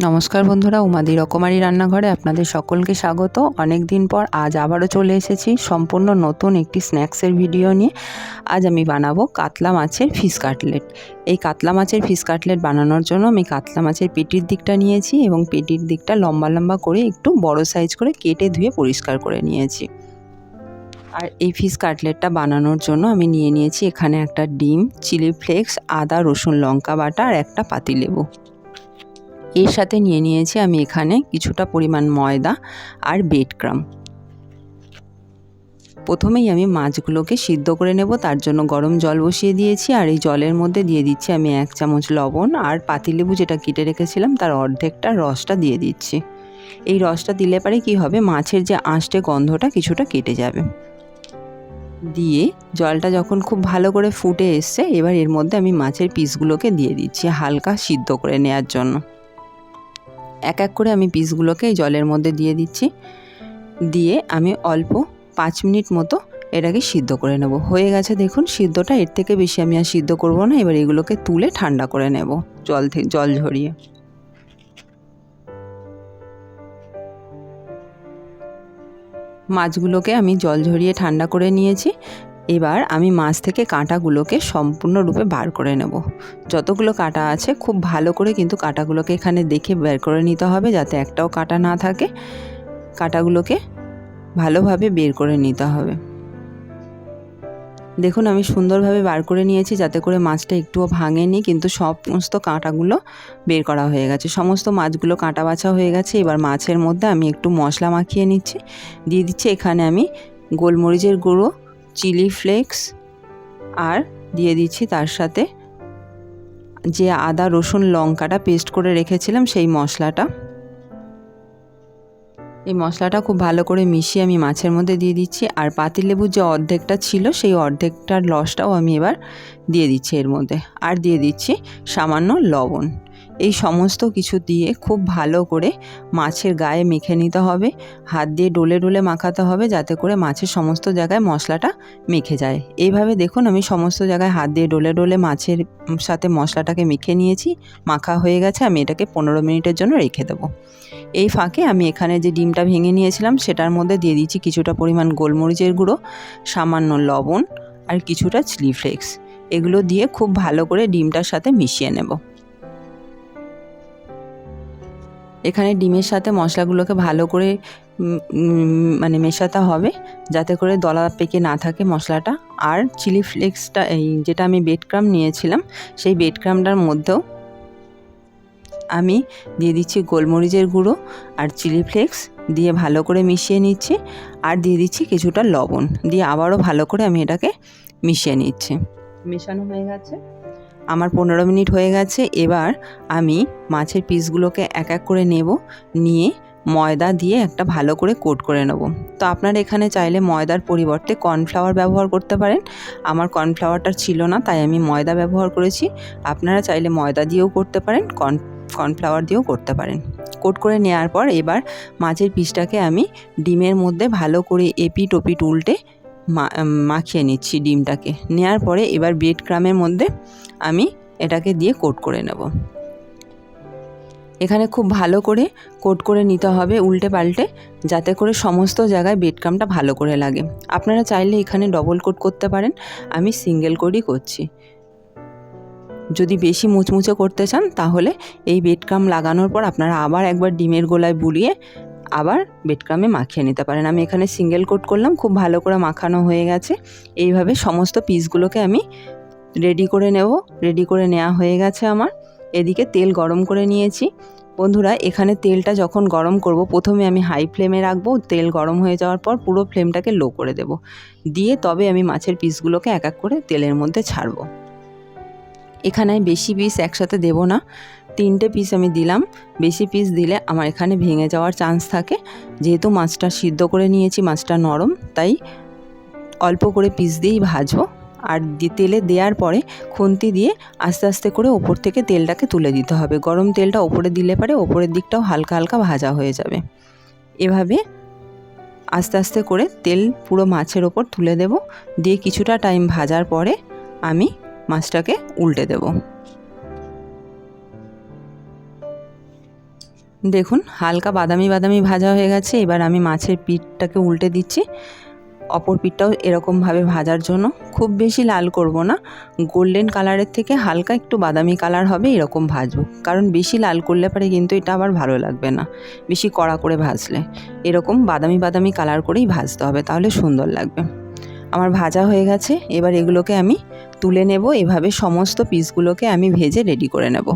নমস্কার বন্ধুরা, উমাদি রকমারি রান্নাঘরে আপনাদের সকলকে স্বাগত। অনেক দিন পর আজ আবারও চলে এসেছি সম্পূর্ণ নতুন একটি স্ন্যাক্সের ভিডিও নিয়ে। আজ আমি বানাবো কাতলা মাছের ফিশ কাটলেট। এই কাতলা মাছের ফিশ কাটলেট বানানোর জন্য আমি কাতলা মাছের পেটির দিকটা নিয়েছি এবং পেটির দিকটা লম্বা লম্বা করে একটু বড় সাইজ করে কেটে ধুয়ে পরিষ্কার করে নিয়েছি। আর এই ফিশ কাটলেটটা বানানোর জন্য আমি নিয়ে নিয়েছি এখানে একটা ডিম, চিলি ফ্লেক্স, আদা রসুন লঙ্কা বাটা আর একটা পাতিলেবু। এর সাথে নিয়ে নিয়েছি আমি এখানে কিছুটা পরিমাণ ময়দা আর ব্রেড ক্রাম্ব। প্রথমেই আমি মাছগুলোকে সিদ্ধ করে নেব, তার জন্য গরম জল বসিয়ে দিয়েছি। আর এই জলের মধ্যে দিয়ে দিচ্ছি আমি 1 চামচ লবণ আর পাতিলেবু যেটা কেটে রেখেছিলাম তার অর্ধেকটা রসটা দিয়ে দিচ্ছি। এই রসটা দিলে পরে কি হবে, মাছের যে আঁশটে গন্ধটা কিছুটা কেটে যাবে। দিয়ে জলটা যখন খুব ভালো করে ফুটে এসছে, এবার এর মধ্যে আমি মাছের পিসগুলোকে দিয়ে দিচ্ছি হালকা সিদ্ধ করে নেওয়ার জন্য। এক এক করে আমি পিসগুলোকে এই জলের মধ্যে দিয়ে দিচ্ছি। দিয়ে আমি অল্প 5 মিনিট মতো এটাকে সিদ্ধ করে নেব। হয়ে গেছে দেখুন সিদ্ধটা, এর থেকে বেশি আমি আর সিদ্ধ করব না। এবার এগুলোকে তুলে ঠান্ডা করে নেব জল ঝরিয়ে। মাছগুলোকে আমি জল ঝরিয়ে ঠান্ডা করে নিয়েছি। এবার আমি মাছ থেকে কাঁটাগুলোকে সম্পূর্ণরূপে বার করে নেব। যতগুলো কাঁটা আছে খুব ভালো করে কিন্তু কাঁটাগুলোকে এখানে দেখে বের করে নিতে হবে, যাতে একটাও কাঁটা না থাকে। কাঁটাগুলোকে ভালোভাবে বের করে নিতে হবে। দেখুন আমি সুন্দরভাবে বার করে নিয়েছি, যাতে করে মাছটা একটুও ভাঙেনি, কিন্তু সমস্ত কাঁটাগুলো বের করা হয়ে গেছে। সমস্ত মাছগুলো কাঁটা বাছা হয়ে গেছে। এবার মাছের মধ্যে আমি একটু মশলা মাখিয়ে নিচ্ছি। দিয়ে দিচ্ছি এখানে আমি গোলমরিচের গুঁড়ো, চিলি ফ্লেক্স আর দিয়ে দিচ্ছি তার সাথে যে আদা রসুন লঙ্কাটা পেস্ট করে রেখেছিলাম সেই মশলাটা। এই মশলাটা খুব ভালো করে মিশিয়ে আমি মাছের মধ্যে দিয়ে দিচ্ছি। আর পাতিলেবুর যে অর্ধেকটা ছিল সেই অর্ধেকটার রসটাও আমি এবার দিয়ে দিচ্ছি এর মধ্যে। আর দিয়ে দিচ্ছি সামান্য লবণ। এই সমস্ত কিছু দিয়ে খুব ভালো করে মাছের গায়ে মেখে নিতে হবে। হাত দিয়ে ডলে ডলে মাখাতে হবে, যাতে করে মাছের সমস্ত জায়গায় মশলাটা মেখে যায়। এইভাবে দেখুন আমি সমস্ত জায়গায় হাত দিয়ে ডলে ডলে মাছের সাথে মশলাটাকে মেখে নিয়েছি। মাখা হয়ে গেছে, আমি এটাকে 15 মিনিটের জন্য রেখে দেবো। এই ফাঁকে আমি এখানে যে ডিমটা ভেঙে নিয়েছিলাম সেটার মধ্যে দিয়ে দিচ্ছি কিছুটা পরিমাণ গোলমরিচের গুঁড়ো, সামান্য লবণ আর কিছুটা চিলি ফ্লেক্স। এগুলো দিয়ে খুব ভালো করে ডিমটার সাথে মিশিয়ে নেব। এখানে ডিমের সাথে মশলাগুলোকে ভালো করে মেশাতে হবে, যাতে করে দলা পেকে না থাকে মশলাটা। আর চিলি ফ্লেক্সটা যেটা আমি ব্রেড ক্রাম্ব নিয়েছিলাম সেই ব্রেড ক্রাম্বটার মধ্যেও আমি দিয়ে দিচ্ছি গোলমরিচের গুঁড়ো আর চিলি ফ্লেক্স দিয়ে ভালো করে মিশিয়ে নিচ্ছি। আর দিয়ে দিচ্ছি কিছুটা লবণ দিয়ে আবারও ভালো করে আমি এটাকে মিশিয়ে নিচ্ছি। মেশানো হয়ে গেছে আমার, 15 মিনিট হয়ে গেছে। এবার আমি মাছের পিসগুলোকে এক এক করে নিয়ে ময়দা দিয়ে একটা ভালো করে কোট করে নেব। তো আপনারা এখানে চাইলে ময়দার পরিবর্তে কর্নফ্লাওয়ার ব্যবহার করতে পারেন। আমার কর্নফ্লাওয়ারটা ছিল না, তাই আমি ময়দা ব্যবহার করেছি। আপনারা চাইলে ময়দা দিয়েও করতে পারেন, কর্নফ্লাওয়ার দিয়েও করতে পারেন। কোট করে নেওয়ার পর এবার মাছের পিসটাকে আমি ডিমের মধ্যে ভালো করে এপিট ওপিট উল্টে মাখিয়ে নিচ্ছি ডিমটাকে। নেওয়ার পরে এবার ব্রেড ক্রাম্বের মধ্যে আমি এটাকে দিয়ে কোট করে নেব। এখানে খুব ভালো করে কোট করে নিতে হবে উল্টে পাল্টে, যাতে করে সমস্ত জায়গায় ব্রেড ক্রাম্বটা ভালো করে লাগে। আপনারা চাইলে এখানে ডবল কোট করতে পারেন, আমি সিঙ্গেল কোটই করছি। যদি বেশি মুচমুচে করতে চান তাহলে এই ব্রেড ক্রাম্ব লাগানোর পর আপনারা আবার একবার ডিমের গোলায় বুলিয়ে আবার ব্রেড ক্রাম্বে মাখিয়ে নিতে পারেন। আমি এখানে সিঙ্গেল কোট করলাম, খুব ভালো করে মাখানো হয়ে গেছে। এইভাবে সমস্ত পিসগুলোকে আমি রেডি করে নেব। রেডি করে নেওয়া হয়ে গেছে আমার। এদিকে তেল গরম করে নিয়েছি। বন্ধুরা এখানে তেলটা যখন গরম করব, প্রথমে আমি হাই ফ্লেমে রাখবো। তেল গরম হয়ে যাওয়ার পর পুরো ফ্লেমটাকে লো করে দেব। দিয়ে তবে আমি মাছের পিসগুলোকে এক এক করে তেলের মধ্যে ছাড়বো। এখানে বেশি পিস একসাথে দেব না, 3টে পিস আমি দিলাম। বেশি পিস দিলে আমার এখানে ভেঙে যাওয়ার চান্স থাকে। যেহেতু মাছটা সিদ্ধ করে নিয়েছি, মাছটা নরম, তাই অল্প করে পিস দিয়েই ভাজবো। আর তেলে দেওয়ার পরে খুন্তি দিয়ে আস্তে আস্তে করে ওপর থেকে তেলটাকে তুলে দিতে হবে। গরম তেলটা ওপরে দিলে পরে ওপরের দিকটাও হালকা হালকা ভাজা হয়ে যাবে। এভাবে আস্তে আস্তে করে তেল পুরো মাছের ওপর তুলে দেব। দিয়ে কিছুটা টাইম ভাজার পরে আমি মাছটাকে উল্টে দেব। দেখুন হালকা বাদামি বাদামি ভাজা হয়ে গেছে। এবার আমি মাছের পিঠটাকে উল্টে দিচ্ছি। অপর পিঠটাও এরকমভাবে ভাজার জন্য খুব বেশি লাল করব না, গোল্ডেন কালারের থেকে হালকা একটু বাদামি কালার হবে এরকম ভাজবো। কারণ বেশি লাল করলে পরে কিন্তু এটা আবার ভালো লাগবে না, বেশি কড়া করে ভাজলে। এরকম বাদামি বাদামি কালার করেই ভাজতে হবে, তাহলে সুন্দর লাগবে। আমার ভাজা হয়ে গেছে। এবার এগুলোকে আমি তুলে নেব। এভাবে সমস্ত পিসগুলোকে আমি ভেজে রেডি করে নেব।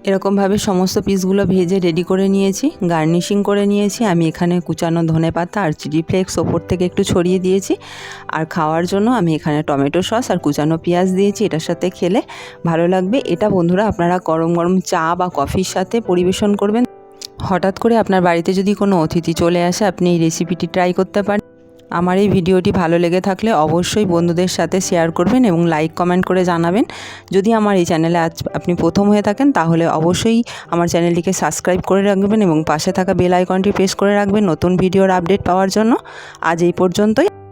এরকমভাবে সমস্ত পিসগুলো ভেজে রেডি করে নিয়েছি, গার্নিশিং করে নিয়েছি। আমি এখানে কুচানো ধনেপাতা আর চিলি ফ্লেক্স ওপর থেকে একটু ছড়িয়ে দিয়েছি। আর খাওয়ার জন্য আমি এখানে টমেটো সস আর কুচানো পেঁয়াজ দিয়েছি। এটার সাথে খেলে ভালো লাগবে। এটা বন্ধুরা আপনারা গরম গরম চা বা কফির সাথে পরিবেশন করবেন। হঠাৎ করে আপনার বাড়িতে যদি কোনো অতিথি চলে আসে, আপনি এই রেসিপিটি ট্রাই করতে পারেন। আমার এই ভিডিওটি ভালো লেগে থাকলে অবশ্যই বন্ধুদের সাথে শেয়ার করবেন এবং লাইক কমেন্ট করে জানাবেন। যদি আমার এই চ্যানেলে আজ আপনি প্রথম হয়ে থাকেন, তাহলে অবশ্যই আমার চ্যানেলটিকে সাবস্ক্রাইব করে রাখবেন এবং পাশে থাকা বেল আইকনটি প্রেস করে রাখবেন নতুন ভিডিওর আপডেট পাওয়ার জন্য। আজ এই পর্যন্তই।